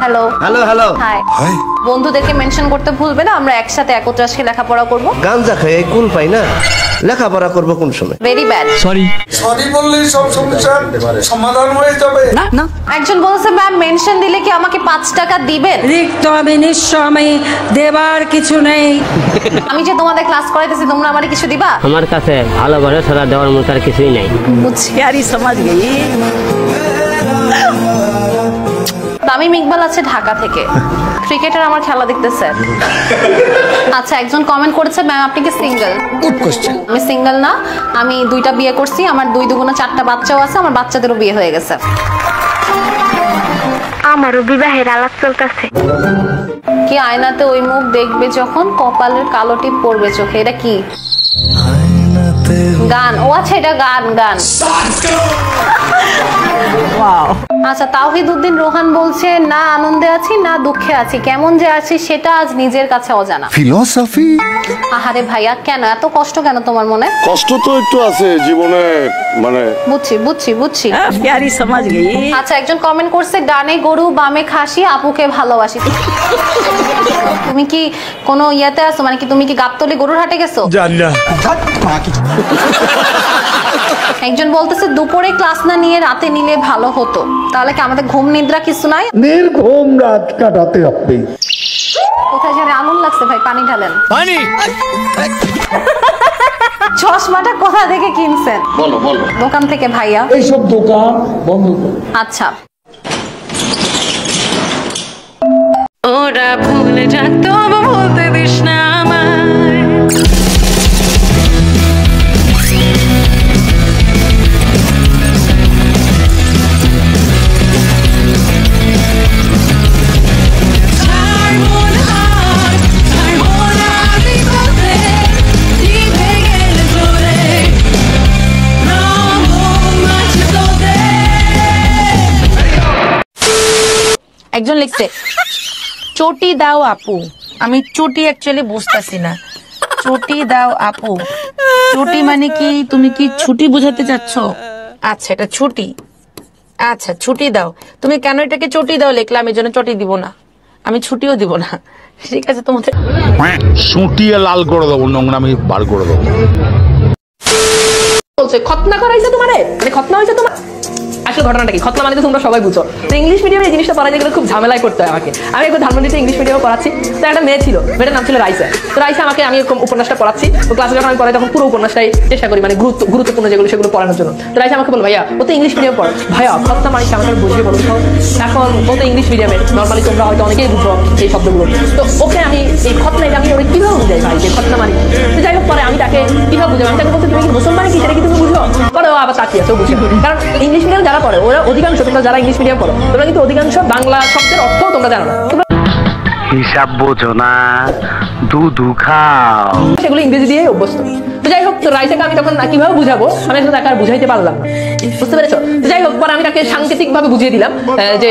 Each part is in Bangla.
Hello hello hello hi high বন্ধুদেরকে মেনশন করতে ভুলবে না। আমরা একসাথে একত্রে লেখাপড়া করব। গাঞ্জা খেয়ে কুল পাই না, লেখাপড়া করব কোন সময়? Very bad. সরি বললেই সব সমস্যার সমাধান হয়ে যাবে। না একজন বলছে ম্যাম মেনশন দিলে কি আমাকে 5 টাকা দিবেন? রিক্ত আমি নিঃস্ব, আমি দেবার কিছু নেই। আমি যে তোমাদের ক্লাস করাইতেছি তোমরা আমারে কিছু দিবা? আমার কাছে ভালোবাসা ছাড়া দেওয়ার মতো আর কিছুই নাই। মুছিয়ারি সমাজ গেই। তামিম ইকবাল আছে ঢাকা থেকে, ক্রিকেটার আমার খেলা দেখতেছে। আচ্ছা একজন কমেন্ট করেছে ম্যাম আপনি কি সিঙ্গেল? Good question. আমি সিঙ্গেল না, আমি 2টা বিয়ে করছি, আমার 2 দুগুণে 4টা বাচ্চাও আছে, আমার বাচ্চাদেরও বিয়ে হয়ে গেছে। আমারও বিবাহের আলাপ চলতেছে। কি আয়নাতে ওই মুখ দেখবে যখন কপালের কালো টিপ পড়বে চোখে, এটা কি গান? ও আচ্ছা এটা গান। আচ্ছা তাওহিদ উদ্দিন রোহান বলছে না আনন্দে আছি না দুঃখে আছি, কেমন যে আছি সেটা আজ নিজের কাছে অজানা। ফিলোসফি। আহারে ভাইয়া কেন এত কষ্ট কেন তোমার মনে? কষ্ট তো একটু আছে জীবনে, মানে বুঝছি। প্যারি সমাজ গেই। আচ্ছা একজন কমেন্ট করছে ডানে গরু বামে খাসি আপুকে ভালোবাসি। তুমি কি কোনো ইয়াতে আছো, মানে কি তুমি কি গাবতলী গরুর হাটে গেছো? জানি না। একজন বলতেছে দুপুরে ক্লাস না নিয়ে রাতে নিলে ভালো হতো, তাহলে কি আমাদের ঘুম নিদ্রা কিছু নাই? নির্ঘুম রাত কাটাতে হবে। কোথায় জানে আগুন লাগছে ভাই, পানি ঢালেন। পানি চশমাটা কোথা থেকে কিনছেন? বলো দোকান থেকে ভাইয়া। এইসব দোকান বন্ধ করো। আচ্ছা ওরা ভুলে যাক তবু বলতে দিস না আমায়। একজন লিখছে চটি দাও আপু। আমি চটি অ্যাকচুয়ালি বুঝতেছি না। চটি দাও আপু, চটি মানে কি? তুমি কি ছুটি বোঝাতে চাচ্ছ? আচ্ছা এটা ছুটি, আচ্ছা ছুটি দাও। তুমি কেন এটাকে চটি দাও লিখলাম? এই জন্য চটি দিব না, আমি ছুটিও দিব না। ঠিক আছে তোমাদের সুটিয়ে লাল করে দেবো, নোংরামি বার করে দেবো। বলছে খতনা করাইছে তোমারে, মানে খতনা হয়েছে তোমার। আসলে ঘটনাটা কি, খতনা মানে তো তোমরা সবাই বুঝো। তো ইংলিশ মিডিয়ামে এই জিনিসটা পড়াতে গেলে খুব ঝামেলায় করতে হয় আমাকে। আমি একবার ধানমন্ডিতে ইংলিশ মিডিয়ামে পড়াচ্ছি, তো একটা মেয়ে ছিল, মেয়েটার নাম ছিল রাইসা। তো রাইসা আমাকে, আমি উপন্যাসটা পড়াচ্ছি, তো ক্লাসে যখন আমি পড়াই তখন পুরো উপন্যাসটাই চেষ্টা করি মানে গুরুত্বপূর্ণ যেগুলো সেগুলো পড়ানোর জন্য। তো রাইসা আমাকে বল ভাইয়া ও তো ইংলিশ মিডিয়াম পড়ে, ভাইয়া খতনা মানে আমাকে বুঝিয়ে বলুন তো। এখন ও তো ইংলিশ মিডিয়ামে, নর্মালি তোমরা হয়তো অনেকেই বুঝো এই শব্দগুলো। তো ওকে আমি এই খতনা এটা আমি ওকে কিভাবে বুঝাই ভাই যে খতনা মানে? তো যাই হোক পরে আমি তাকে কিভাবে বুঝাই, আমি তাকে বলতে তুমি কি মুসলমান কি সেটা কি তুমি বুঝো? পরে ও আবার তাকিয়ে আছে, ও বুঝে। কারণ ইংলিশ মিডিয়াম যারা পড়ে ওরা অধিকাংশ, তোমরা যারা ইংলিশ মিডিয়াম পড়ো তোমরা কিন্তু অধিকাংশ বাংলা শব্দের অর্থও তোমরা জানো না। হিসাব বোঝো না, দুধু খাও। সেগুলো ইংরেজি দিয়ে অভ্যস্ত। তো যাই হোক, তো রাইসাকে আমি তখন কিভাবে বুঝাবো আমি আসলে তাকে আর বুঝাইতে পারলাম না, বুঝতে পেরেছো? তো যাই হোক পরে আমি তাকে সাংকেতিক ভাবে বুঝিয়ে দিলাম যে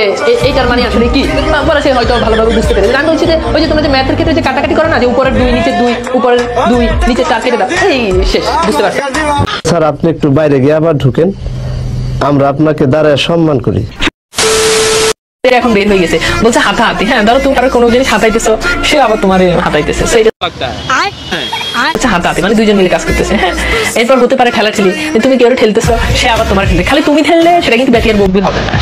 এইটার মানে আসলে কি। পরে সে হয়তো ভালোভাবে বুঝতে পেরেছে। আমি বলছি যে ওই যে তোমরা যে ম্যাথের ক্ষেত্রে যে কাটাকাটি করো না, যে উপরের 2 নিচের 2, উপরের 2 নিচের 4 কেটে দাও, এই শেষ, বুঝতে পারছো? স্যার আপনি একটু বাইরে গিয়ে আবার ঢুকেন, আমরা আপনাকে দাঁড়ায় সম্মান করি। এখন বের হয়ে গেছে, বলছে হাতাহাতি। হ্যাঁ ধরো তুমি কারো কোনো জিনিস হাতাইতেছো, সে আবার তোমার হাতাইতেছে, আচ্ছা হাতাহাতি মানে 2জন মিলে কাজ করতেছে। হ্যাঁ এরপর হতে পারে ঠেলাঠেলি, তুমি কেউ ঠেলতেছো, সে আবার তোমার ঠেলতে। খালি তুমি ঠেললে সেটা কিন্তু ব্যাটিয়ার বকবি হবে না,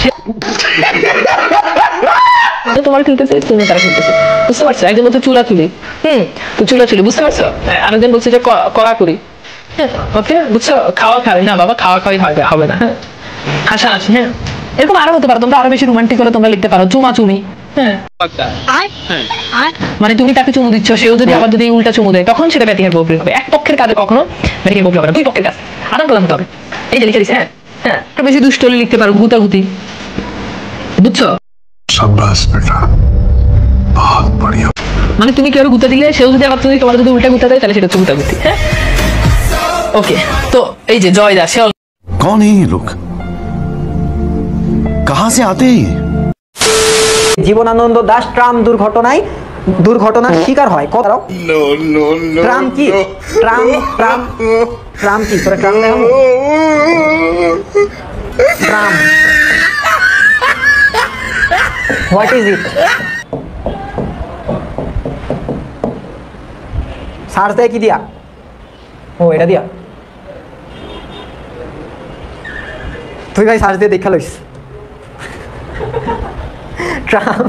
তোমার খেলতেছে তুমি তারা খেলতেছে, বুঝতে পারছো? একজন বলছে চুলা চুলি, তো চুলা চুলি, বুঝতে পারছো? আরেকজন বলছে যে কড়া করি। হ্যাঁ ওকে বুঝছো? খাওয়া খাওয়াই না বাবা, খাওয়া খাওয়াই হবে না। হ্যাঁ হাসাহাসি। হ্যাঁ এরকম আরো হতে পারো, তোমরা আরো বেশি রোমান্টিক হলে তোমরা লিখতে পারো চুমাচুমি। হ্যাঁ মানে তুমি তাকে চুমু দিচ্ছ, সেও যদি আবার যদি উল্টা চুমু দেয় তখন সেটা ব্যাটিয়ার বকবি হবে। এক পক্ষের কাজে কখনো ব্যাটিয়ার বকবি হবে না, 2 পক্ষের কাজ আদান প্রদান হতে হবে। এই যে লিখে দিচ্ছে। হ্যাঁ হ্যাঁ একটু বেশি দুষ্ট হলে লিখতে পারো গুতাগুতি, বুঝছো? মানে তুমি কেউ গুতা দিলে সেও যদি আবার তুমি তোমার যদি উল্টা গুতা দেয় তাহলে সেটা হচ্ছে গুতাগুতি। হ্যাঁ ওকে, তো এই যে জয় দাস, कौन है ये लोग, कहां से आते हैं? জীবনানন্দ দাস ট্রাম দুর্ঘটনার শিকার হয়। ট্রাম কি? ট্রাম কি? তোরা ট্রাম দেখো? Tram what is it? Search দেয় কি দিয়া? ও এটা দিয়া তুই ভাই সার্চ দিয়ে দেখা লইস। ট্রাম্প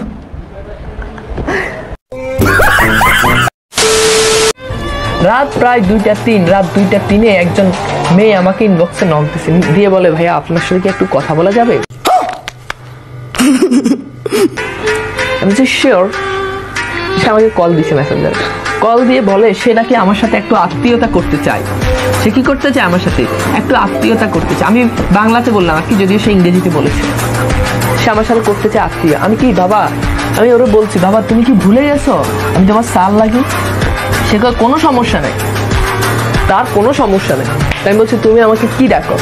রাত প্রায় 2টা 3, রাত 2টা 3-এ একজন মেয়ে আমাকে ইনবক্সে নক দিছে, দিয়ে বলে ভাইয়া আপনার সাথে কি একটু কথা বলা যাবে? আমি বলছি শিওর। সে আমাকে কল দিছে, মেসেঞ্জারে কল দিয়ে বলে সে নাকি আমার সাথে একটু আত্মীয়তা করতে চায়। সে কি করতে চায়? আমার সাথে একটু আত্মীয়তা করতে চায়। আমি বাংলাতে বললাম আর কি, যদিও সে ইংরেজিতে বলেছে। সে আমার সাথে করতে চায় আত্মীয়। আমি কি বাবা, আমি ওরা বলছি বাবা তুমি কি ভুলে গেছো আমি তোমার সাল লাগি? সে কোনো সমস্যা নেই, তার কোনো সমস্যা নেই। তাই আমি বলছি তুমি আমাকে কি ডাকো?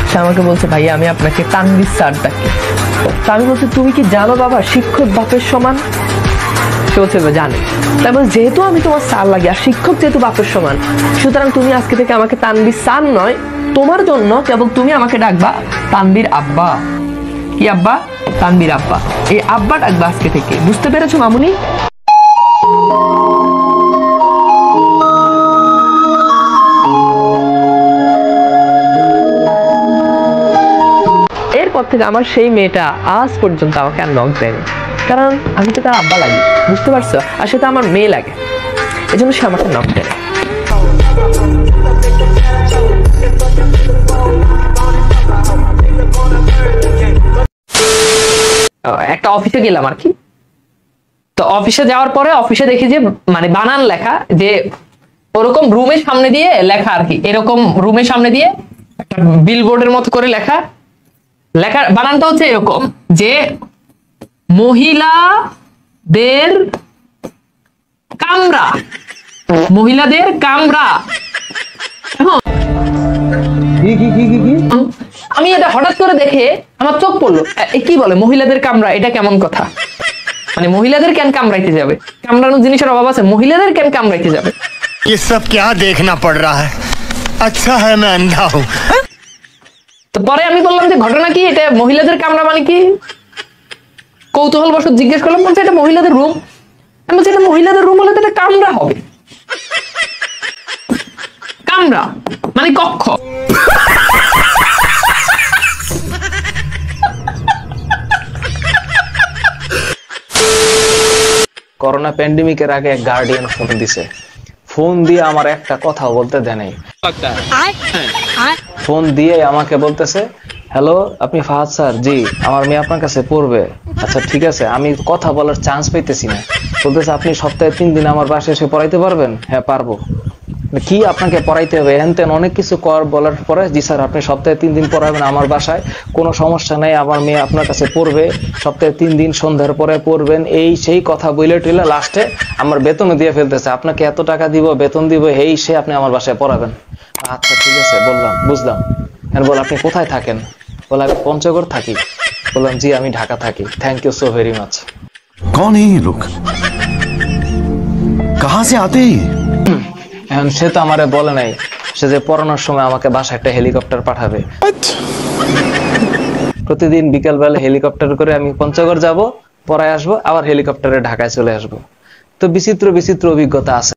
সে আমাকে বলছে ভাইয়া আমি আপনাকে তানভীর স্যার ডাকি। তা আমি বলছি তুমি কি জানো বাবা শিক্ষক বাপের সমান? সে বলছে জানি। তাই বলছে যেহেতু আমি তোমার স্যার লাগি আর শিক্ষক যেহেতু বাপের সমান, সুতরাং তুমি আজকে থেকে আমাকে তানভীর স্যার নয়, তোমার জন্য কেবল তুমি আমাকে ডাকবা তানভীর আব্বা। কি আব্বা? তানভীর আব্বা। এই আব্বা ডাকবা আজকে থেকে, বুঝতে পেরেছো মামুনি? এরপর থেকে আমার সেই মেয়েটা আজ পর্যন্ত আমাকে আর নক দেয়নি, কারণ আমি তো তার আব্বা লাগি, বুঝতে পারছো? আর সেটা আমার মেয়ে লাগে, এজন্য সে আমাকে নক দেয়। একটা অফিসে গেলাম আর কি, তো অফিসে যাওয়ার পরে অফিসে দেখি যে মানে বানান লেখা, যে ওরকম রুমের সামনে দিয়ে লেখা আর কি, এরকম রুমের সামনে দিয়ে একটা বিলবোর্ডের মতো করে লেখা, লেখার বানানটা হচ্ছে এরকম যে মহিলাদের কামরা, মহিলাদের কামরা। আমি এটা হঠাৎ করে দেখে আমার চোখ পড়লো, কি বলে মহিলাদের কামরা, এটা কেমন কথা? মানে মহিলাদের কেন কামড়াইতে যাবে? কামড়ানোর জিনিসের অভাব আছে, মহিলাদের কেন কামড়াইতে যাবে? ये सब क्या देखना पड़ रहा है? अच्छा है मैं अंधा हूँ। তো পরে আমি বললাম যে ঘটনা কি, এটা মহিলাদের কামরা মানে কি? কৌতূহল বশত জিজ্ঞেস করলাম, বলছে এটা মহিলাদের রুম। আমি বলছি এটা মহিলাদের রুম হলে তো এটা কামরা হবে। কামরা মানে কক্ষ। করোনা প্যান্ডেমিকের আগে এক গার্ডিয়ান ফোন দিছে, ফোন দিয়ে আমার একটা কথা বলতে দেয় নাই। ফোন দিয়ে আমাকে বলতেছে হ্যালো আপনি ফাহাদ স্যার? জি। আমার মেয়ে আপনার কাছে পড়বে। আচ্ছা ঠিক আছে। আমি কথা বলার চান্স পাইতেছি না। বলতেছে আপনি সপ্তাহে 3 দিন আমার বাসায় এসে পড়াইতে পারবেন? হ্যাঁ পারবো। কি আপনাকে পড়াইতে হবে? হ্যান তেন অনেক কিছু বলার পরে জি স্যার আপনি সপ্তাহে 3 দিন পড়াবেন আমার বাসায়, কোনো সমস্যা নেই, আমার মেয়ে আপনার কাছে পড়বে, সপ্তাহে 3 দিন সন্ধ্যার পরে পড়বেন, এই সেই কথা বলে টইলে লাস্টে আমার বেতনও দিয়ে ফেলতেছে, আপনাকে এত টাকা দিব, বেতন দিব, এই সে আপনি আমার বাসায় পড়াবেন। আচ্ছা ঠিক আছে বললাম, বুঝলাম। বল আপনি কোথায় থাকেন? বলে আমি পঞ্চগড় থাকি। বললাম জি আমি ঢাকা থাকি। Thank you so very much. कौन है ये लोग? कहां से आते हैं? এখন সে তো আমারে বলে নাই সে যে পড়ানোর সময় আমাকে বাসায় একটা হেলিকপ্টার পাঠাবে। প্রতিদিন বিকালবেলা হেলিকপ্টার করে আমি পঞ্চগড় যাব, পড়ায় আসবো, আবার হেলিকপ্টারে ঢাকায় চলে আসবো। তো বিচিত্র বিচিত্র অভিজ্ঞতা আছে।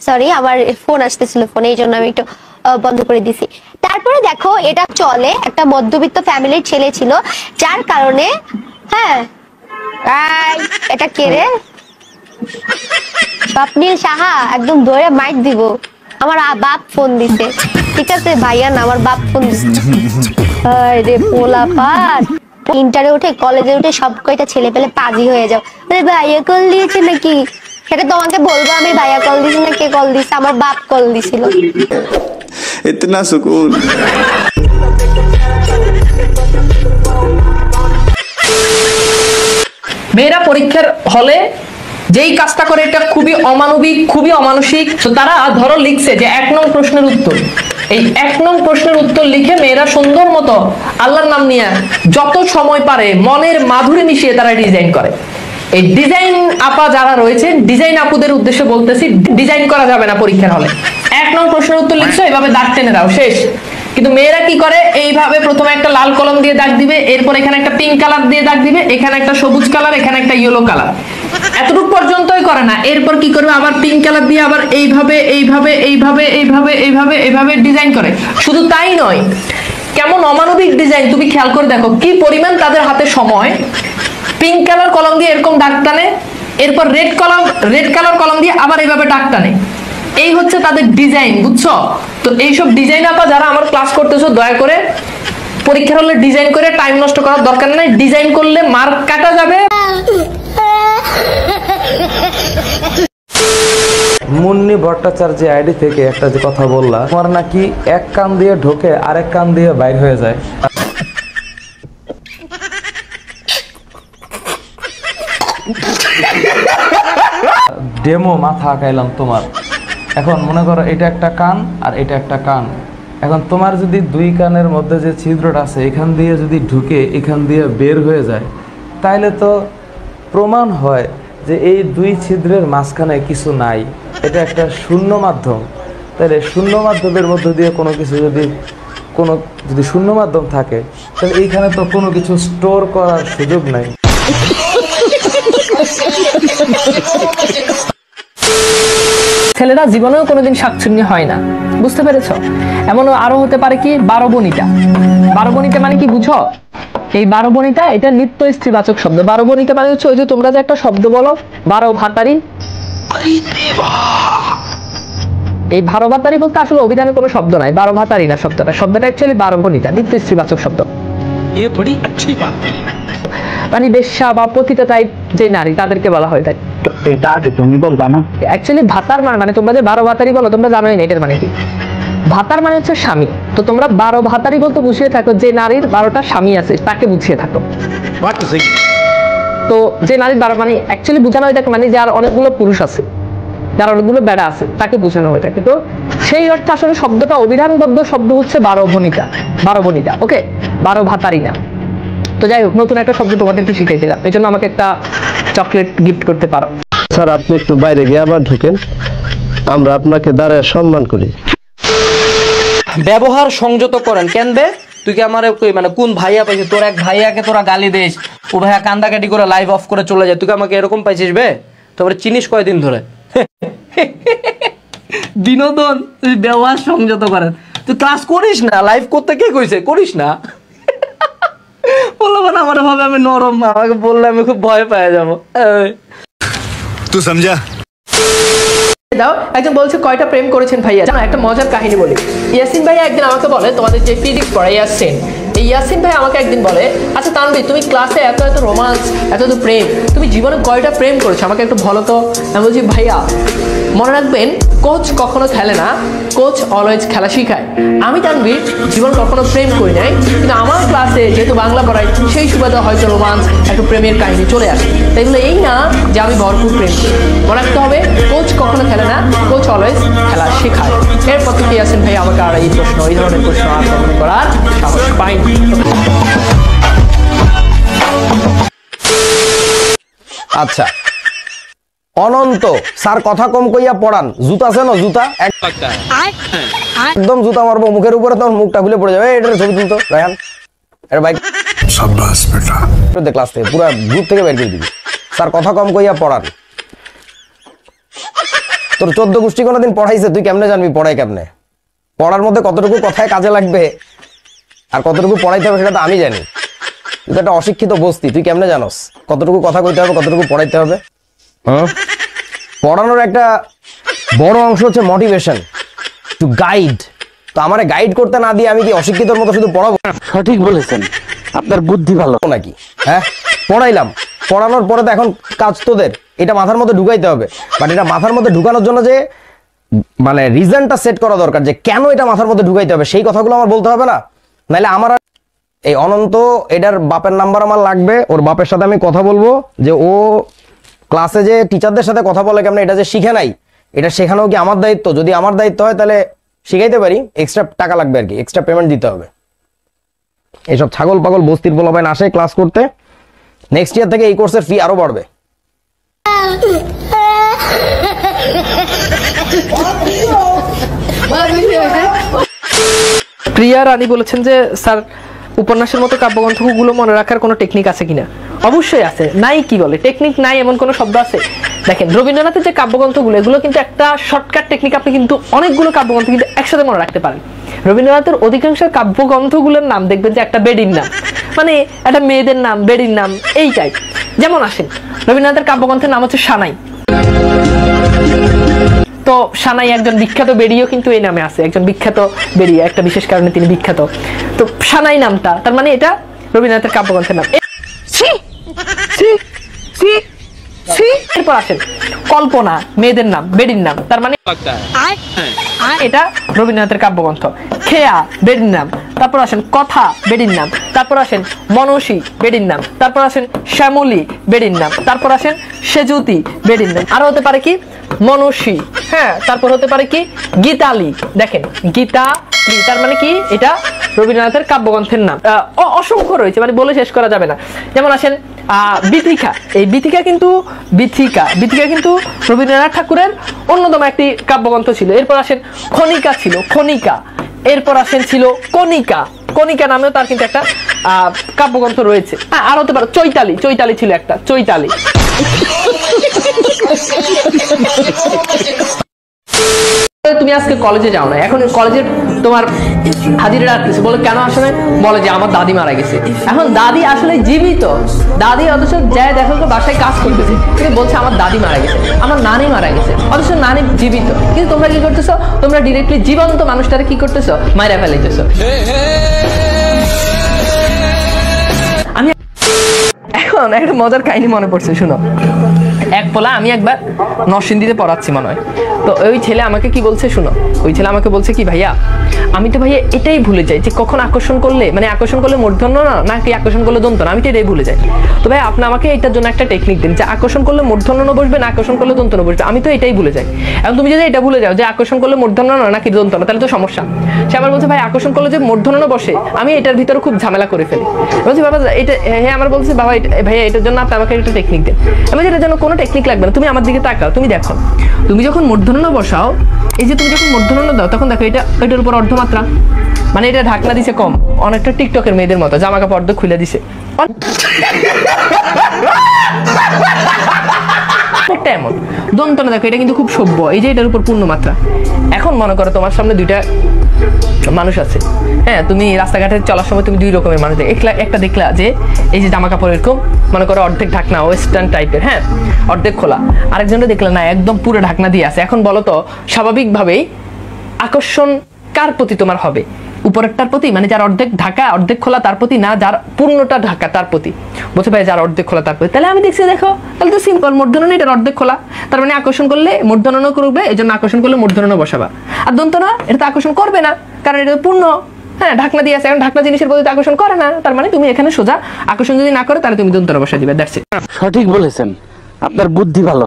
সরি আমার ফোন আসতেছিল, ফোনে এই জন্য আমি একটু বন্ধ করে দিছি। তারপরে দেখো এটা চলে, একটা মধ্যবিত্ত ফ্যামিলির ছেলে ছিল, যার কারণে হ্যাঁ এটা কে রে? স্বপ্নীল সাহা, একদম ধরে মাইক দিব। আমার বাপ ফোন দিছে, ঠিক আছে ভাইয়া না, আমার বাপ ফোন দিছে। রে পোলাপান, ইন্টারে উঠে কলেজে উঠে সব কয়টা ছেলে পেলে পাজি হয়ে যাও, ভাইয়া কল দিয়েছে নাকি? সেটা তোমাকে বলবো আমি ভাইয়া কল দিছি না কে কল দিছে? আমার বাপ কল দিছিল। इतना सुकून। মেয়েরা পরীক্ষার হলে যেই কাজটা করে এটা খুবই অমানবিক, খুবই অমানসিক। তো তারা ধরো লিখছে যে 1 নং প্রশ্নের উত্তর, এই 1 নং প্রশ্নের উত্তর লিখে মেয়েরা সুন্দর মতো আল্লাহর নাম নিয়ে যত সময় পারে মনের মাধুরী মিশিয়ে তারা ডিজাইন করে। এই ডিজাইন আপা যারা রয়েছে, ডিজাইন আপুদের উদ্দেশ্যে বলতেছি, ডিজাইন করা যাবে না পরীক্ষার হলে। 1 নং প্রশ্নের উত্তর লিখছো, এভাবে দাগ টেনে দাও, শেষ। কিন্তু মেয়েরা কি করে, এইভাবে প্রথমে একটা লাল কলম দিয়ে দাগ দিবে, এরপর এখানে একটা পিঙ্ক কালার দিয়ে দাগ দিবে, এখানে একটা সবুজ কালার, এখানে একটা ইয়েলো কালার, এতটুকু পর্যন্তই করে না। এরপর কি করবে, আবার পিঙ্ক কালার দিয়ে আবার এইভাবে এইভাবে এইভাবে এইভাবে এইভাবে এইভাবে ডিজাইন করে। শুধু তাই নয়, কেমন অমানবিক ডিজাইন তুমি খেয়াল করে দেখো, কি পরিমাণ তাদের হাতে সময়। পিঙ্ক কালার কলম দিয়ে এরকম দাগ টানে, এরপর রেড কালার কলম দিয়ে আবার এইভাবে দাগ টানে। এই হচ্ছে তাদের ডিজাইন, বুঝছো? তো এইসব ডিজাইন আপা যারা আমার ক্লাস করতেছো, দয়া করে পরীক্ষার হলে ডিজাইন করে টাইম নষ্ট করার দরকার নাই। ডিজাইন করলে মার্ক কাটা যাবে। মুন্নি ভট্টাচার্য আইডি থেকে একটা যে কথা বললা, তোমার নাকি এক কান দিয়ে ঢোকে আরেক কান দিয়ে বাইর হয়ে যায়। ডেমো মাথা আঁকাইলাম তোমার। এখন মনে করো এটা একটা কান আর এটা একটা কান। এখন তোমার যদি দুই কানের মধ্যে যে ছিদ্রটা আছে এখান দিয়ে যদি ঢুকে এখান দিয়ে বের হয়ে যায়, তাইলে তো প্রমাণ হয় যে এই দুই ছিদ্রের মাঝখানে কিছু নাই, এটা একটা শূন্য মাধ্যম। তাহলে শূন্য মাধ্যমের মধ্যে দিয়ে কোনো কিছু যদি শূন্য মাধ্যম থাকে, তাহলে এইখানে তো কোনো কিছু স্টোর করার সুযোগ নাই। ছেলেরা জীবনেও কোনোদিন শাকচুন্নি হয় না, বুঝতে পেরেছো? এমনও আরো হতে পারে কি 12 বনিতা। 12 বনিতা মানে কি বুঝো? এই 12 বনিতা এটা নিত্য স্ত্রীবাচক শব্দ। 12 বনিতা মানে হচ্ছে ওই যে তোমরা যে একটা শব্দ বলো 12 ভাতারি, এই 12 ভাতারি বলতে আসলে অভিধানে কোনো শব্দ নাই, 12 ভাতারি না শব্দটা অ্যাকচুয়ালি 12 বনিতা, নিত্য স্ত্রীবাচক শব্দ। মানে বেশ্যা বা পতিতা টাইপ যে নারী, তাদেরকে বলা হয়। তাই এটা তুমি বলবা না, অ্যাকচুয়ালি ভাতার মানে তোমরা যে 12 ভাতারি বলো, তোমরা জানোই না এটার মানে কি। ভাতার মানে হচ্ছে স্বামী। তো তোমরা 12 ভাতারি বলতে বুঝিয়ে থাকো যে নারীর 12টা স্বামী আছে, তাকে বুঝিয়ে থাকো। তো যে নারীর 12 মানে অ্যাকচুয়ালি বোঝানো হয় থাকে মানে যার অনেকগুলো পুরুষ আছে, যার অনেকগুলো বেড়া আছে, তাকে বোঝানো হয়ে থাকে। তো সেই অর্থে আসলে শব্দটা অভিধানবদ্ধ শব্দ হচ্ছে 12 বনিতা। ওকে, 12 ভাতারি না। তো যাই হোক, নতুন একটা শব্দ তোমাদের একটু শিখাই দিলাম, এই জন্য আমাকে একটা চকলেট গিফট করতে পারো। স্যার আপনি একটু বাইরে গিয়ে আবার ঢুকেন, আমরা আপনাকে দাঁড়ায় সম্মান করি। ব্যবহার সংযত করেন কেন বে? তুই কি আমার মানে কোন ভাইয়া পাইছিস? তোর এক ভাইয়াকে তোরা গালি দিস, ও ভাইয়া কান্দাকাটি করে লাইভ অফ করে চলে যায়, তুই আমাকে এরকম পাইছিস বে? তারপরে চিনিস কয়দিন ধরে? বিনোদন, তুই ব্যবহার সংযত করেন। তুই ক্লাস করিস না, লাইভ করতে কে কইছে? করিস না। বলবো না আমার ভাবে আমি নরম, আমাকে বললে আমি খুব ভয় পেয়ে যাবো। তুই সমঝা? দাও, একজন বলছে কয়টা প্রেম করেছেন ভাইয়া? জানো একটা মজার কাহিনী বলি। ইয়াসিন ভাইয়া একদিন আমাকে বলে, তোমাদের যে ফিজিক্স পড়ে ইয়াসিন, এই ইয়াসিন ভাই আমাকে একদিন বলে, আচ্ছা তানভীর তুমি ক্লাসে এত রোমান্স, এত প্রেম, তুমি জীবনে কয়টা প্রেম করেছো আমাকে একটু বলো তো। আমি বলছি ভাইয়া মনে রাখবেন, কোচ কখনো খেলে না, কোচ অলওয়েজ খেলা শিখায়। আমি তানভীর জীবন কখনো প্রেম করি নাই, কিন্তু আমার ক্লাসে যেহেতু বাংলা পড়াই, সেই সুবাদে হয়তো রোমান্স, একটু প্রেমের কাহিনী চলে আসে। তাই বলে এই না যে আমি ভরপুর প্রেম করি। মনে রাখতে হবে, কোচ কখনো খেলে না, কোচ অলওয়েজ খেলা শেখায়। এরপর থেকে ইয়াসিন ভাই আমাকে আর এই ধরনের প্রশ্ন আর কখনো করার সাহস পাইনি। আচ্ছা, অনন্ত স্যার কথা কম কইয়া পড়ান, জুতা আছে না? জুতা একদম জুতা মারবো মুখের উপরে, তখন মুখটা খুলে পড়ে যাবে। এটার ছবি তুলতো রায়ান, এর বাইক সাব্বাস বেটা, ক্লাস থেকে পুরো গ্রুপ থেকে বের করে দিবি। স্যার কথা কম কইয়া পড়ান। তোর 14 গোষ্ঠী কোনোদিন পড়াইছে, তুই কেমনে জানবি পড়াই কেমনে? পড়ার মধ্যে কতটুকু কথায় কাজে লাগবে আর কতটুকু পড়াইতে হবে সেটা তো আমি জানি। তুই তো একটা অশিক্ষিত বস্তি, তুই কেমনে জানোস কতটুকু কথা কইতে হবে, কতটুকু পড়াইতে হবে? পড়ানোর একটা বড় অংশ হচ্ছে মোটিভেশন, টু গাইড। তো আমারে গাইড করতে না দিয়ে আমি কি অশিক্ষিতর মতো শুধু পড়াবো? সঠিক বলেছেন, আপনার বুদ্ধি ভালো নাকি? হ্যাঁ, পড়াইলাম, পড়ানোর পরে তো এখন কাজ তোদের এটা মাথার মধ্যে ঢুকাইতে হবে। বাট এটা মাথার মধ্যে ঢুকানোর জন্য যে মানে রিজনটা সেট করা দরকার, যে কেন এটা মাথার মধ্যে ঢুকাইতে হবে, সেই কথাগুলো আমার বলতে হবে না? নাহলে আমার এই অনন্ত এটার বাপের নাম্বার আমার লাগবে, ওর বাপের সাথে আমি কথা বলবো যে ও ক্লাসে যে টিচারদের সাথে কথা বলে কেমন, এটা যে শিখে নাই, এটা শেখানো কি আমার দায়িত্ব? যদি আমার দায়িত্ব হয় তাহলে শিখাইতে পারি, এক্সট্রা টাকা লাগবে আর কি, এক্সট্রা পেমেন্ট দিতে হবে। এইসব ছাগল পাগল বস্তির পোলাপাইন আসে ক্লাস করতে, নেক্সট ইয়ার থেকে এই কোর্সের ফি আরো বাড়বে। প্রিয়া রানী বলেছেন যে স্যার উপন্যাসের মতো কাব্যগ্রন্থগুলো মনে রাখার কোনো টেকনিক আছে কিনা? অবশ্যই আছে। নাই কি বলে টেকনিক নাই এমন কোনো শব্দ আছে? দেখেন রবীন্দ্রনাথের যে কাব্যগ্রন্থগুলো এগুলো কিন্তু একটা শর্টকাট টেকনিক, আপনি কিন্তু অনেকগুলো কাব্যগ্রন্থ কিন্তু একসাথে মনে রাখতে পারেন। রবীন্দ্রনাথের অধিকাংশ কাব্যগ্রন্থগুলোর নাম দেখবেন যে একটা বেডির নাম, মানে একটা মেয়েদের নাম, বেডির নাম, এই টাইপ। যেমন আসেন রবীন্দ্রনাথের কাব্যগ্রন্থের নাম হচ্ছে সানাই। তো সানাই একজন বিখ্যাত বেরিয়েও কিন্তু এই নামে আছে, একজন বিখ্যাত বেরিয়ে, একটা বিশেষ কারণে তিনি বিখ্যাত। তো সানাই নামটা তার মানে এটা রবীন্দ্রনাথের কাব্যগ্রন্থের নাম। এরপর আসেন কল্পনা, মেয়েদের নাম, বেডির নাম, তার মানে এটা রবীন্দ্রনাথের কাব্যগ্রন্থ। খেয়া বেডির নাম। তারপর আসেন কথা, বেডির নাম। তারপর আসেন মনসী, বেডির নাম। তারপর আসেন শ্যামলী, বেডির নাম। তারপর আসেন সেজুতি, বেডির নাম। আরো হতে পারে কি মনসী, হ্যাঁ। তারপর হতে পারে কি গীতালি। দেখেন গীতালি তার মানে কি এটা রবীন্দ্রনাথের কাব্যগ্রন্থের নাম। অসংখ্য রয়েছে, মানে বলে শেষ করা যাবে না। যেমন আসেন বিথিকা। এই বিথিকা কিন্তু রবীন্দ্রনাথ ঠাকুরের অন্যতম একটি কাব্যগ্রন্থ ছিল। এরপর আসেন খনিকা ছিল, খনিকা। এরপর আসেন ছিল কণিকা, কণিকা নামেও তার কিন্তু একটা কাব্যগ্রন্থ রয়েছে। আর হতে পারে চৈতালি, চৈতালি ছিল একটা, চৈতালি। তুমি আজকে কলেজে যাও না, এখন কলেজের তোমার হাজিরা ডাকতেছে, বলে কেন আসো না? বলে যে আমার দাদি মারা গেছে। এখন দাদি আসলে জীবিত, দাদি অথচ যায় দেখো তো বাসায় কাজ করতেছে, কিন্তু বলছে আমার দাদি মারা গেছে, আমার নানি মারা গেছে, অথচ নানি জীবিত। কিন্তু তোমরা কি করতেছো? তোমরা ডিরেক্টলি জীবন্ত মানুষটারে কি করতেছো? মাইরা ফেলাইতেছো। আমি এখন একটা মজার কাহিনী মনে পড়ছে, শুনো। এক পোলা, আমি একবার নরসিংদীতে পড়াচ্ছি মনে হয়, তো ওই ছেলে আমাকে কি বলছে শুনো। ওই ছেলে আমাকে বলছে কি, ভাইয়া আমি তো ভাইয়া এটাই ভুলে যাই যে কখন আকর্ষণ করলে, মানে আকর্ষণ করলে মূর্ধন্য না নাকি আকর্ষণ করলে দন্ত না, আমি তো এটাই ভুলে যাই। তো ভাই আপনি আমাকে এটার জন্য একটা টেকনিক দিন যে আকর্ষণ করলে মূর্ধন্য বসবে না আকর্ষণ করলে দন্ত বসবে, আমি তো এটাই ভুলে যাই। এখন তুমি যদি এটা ভুলে যাও যে আকর্ষণ করলে মূর্ধন্য না নাকি দন্ত না, তাহলে তো সমস্যা। সে আমার বলছে ভাই আকর্ষণ করলে যে মূর্ধন্য বসে, আমি এটার ভিতরে খুব ঝামেলা করে ফেলি। বলছি বাবা এটা, হ্যাঁ আমার বলছে বাবা ভাইয়া এটার জন্য আপনি আমাকে একটা টেকনিক দেন। আমি এটার জন্য কোনো টেকনিক লাগবে না, তুমি আমার দিকে তাকাও, তুমি দেখো তুমি যখন মূর্ধন্য বসাও, এই যে তুমি যখন মূর্ধন্য দাও তখন দেখো এটা এটার উপর অর্ধমাত্রা, মানে এটা ঢাকনা দিছে কম, অনেকটা টিকটকের মেয়েদের মতো জামা কাপড় অর্ধ খুলে দিছে একটা এমন। দন্তনা দেখো এটা কিন্তু খুব সভ্য, এই যে এটার উপর পূর্ণমাত্রা। এখন মনে করো তোমার সামনে দুইটা মানুষ আছে, হ্যাঁ, তুমি রাস্তাঘাটে চলার সময় তুমি দুই রকমের মানুষ দেখো। একটা দেখলা যে এই যে জামা কাপড় এরকম মনে করো অর্ধেক ঢাকনা, ওয়েস্টার্ন টাইপের, হ্যাঁ, অর্ধেক খোলা। আরেকজনটা দেখলা না একদম পুরো ঢাকনা দিয়ে আছে। এখন বলো তো স্বাভাবিকভাবেই আকর্ষণ কার প্রতি তোমার হবে? উপরেরটার প্রতি, মানে যার অর্ধেক ঢাকা অর্ধেক খোলা তার প্রতি, না যার পূর্ণটা ঢাকা তার প্রতি? বলছে ভাই যার অর্ধেক খোলা তার প্রতি। তাহলে আমি দেখছি দেখো, তাহলে তো সিম্পল, মূর্ধন্য এটার অর্ধেক খোলা, তার মানে আকর্ষণ করলে মূর্ধন্য করবে, এই জন্য আকর্ষণ করলে মূর্ধন্য বসাবা। আর দন্ত না, এটা তো আকর্ষণ করবে না, কারণ এটা পূর্ণ, হ্যাঁ, ঢাকনা দিয়ে আছে। এখন ঢাকনা জিনিসের প্রতি আকর্ষণ করে না, তার মানে তুমি এখানে সোজা আকর্ষণ যদি না করে তাহলে তুমি দন্তনা বসা দিবে। That's it. সঠিক বলেছেন, আপনার বুদ্ধি ভালো।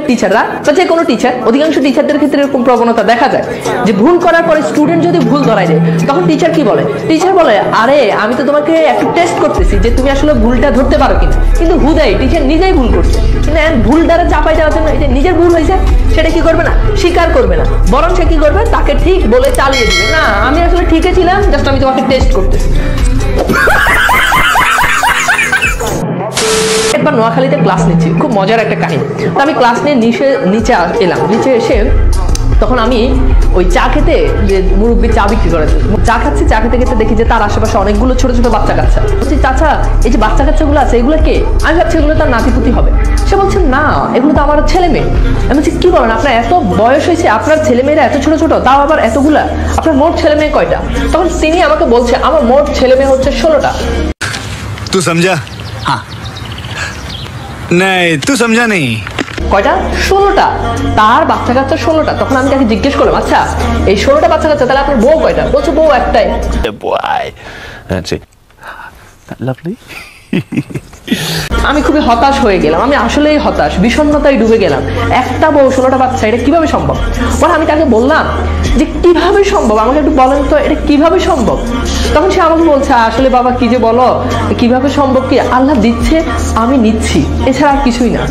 টিচাররা বা যে কোনো টিচার, অধিকাংশ টিচারদের ক্ষেত্রে এরকম প্রবণতা দেখা যায় যে ভুল করার পরে স্টুডেন্ট যদি ভুল ধরায় যায় তখন টিচার কি বলে? টিচার বলে আরে আমি তো তোমাকে একটু টেস্ট করতেছি যে তুমি আসলে ভুলটা ধরতে পারো কিনা। কিন্তু হুদাই টিচার নিজেই ভুল করছে, কিন্তু ভুল দ্বারা চাপাই যাওয়ার জন্য এটা নিজের ভুল হয়েছে সেটা কি করবে না, স্বীকার করবে না, বরং সে কি করবে, তাকে ঠিক বলে চালিয়ে দিবে। না আমি আসলে ঠিকই ছিলাম, জাস্ট আমি তোমাকে টেস্ট করতেছি। একবার নোয়াখালীতে ক্লাস নিচ্ছি, খুব মজার একটা কাহিনী। তো আমি ক্লাস নিয়ে নিচে এলাম, নিচে এসে তখন আমি ওই চা খেতে, যে মুরব্বী চা বিক্রি করে চা খাচ্ছি, চা খেতে খেতে দেখি যে তার আশেপাশে অনেকগুলো ছোট ছোট বাচ্চা কাচ্চা। বলছি চাচা এই যে বাচ্চা কাচ্চাগুলো আছে এগুলো কে? আমি ভাবছি এগুলো তার নাতিপুতি হবে। সে বলছে না এগুলো তো আমার ছেলে মেয়ে। আমি বলছি কি বলেন, আপনার এত বয়স হয়েছে, আপনার ছেলে মেয়েরা এত ছোট ছোট, তাও আবার এতগুলা, আপনার মোট ছেলে মেয়ে কয়টা? তখন তিনি আমাকে বলছে আমার মোট ছেলে মেয়ে হচ্ছে 16টা। तू समझा? हाँ नहीं तू समझा नहीं। কয়টা? 16টা। তার বাচ্চা কাচ্চা 16টা। তখন আমি তাকে জিজ্ঞেস করলাম আচ্ছা এই 16টা বাচ্চা কাচ্চা তাহলে আপনার বউ কয়টা? বলছে বউ একটাই। আমি খুবই হতাশ হয়ে গেলাম, আমি আসলেই হতাশ, বিষণ্ণতায় ডুবে গেলাম। একটা বউ 16টা বাচ্চা, এটা কিভাবে সম্ভব? পরে আমি তাকে বললাম যে কিভাবে সম্ভব, আমাকে একটু বলেন তো এটা কিভাবে সম্ভব। তখন সে আমাকে বলছে আসলে বাবা কি যে বলো, কিভাবে সম্ভব কি, আল্লাহ দিচ্ছে আমি নিচ্ছি, এছাড়া আর কিছুই না।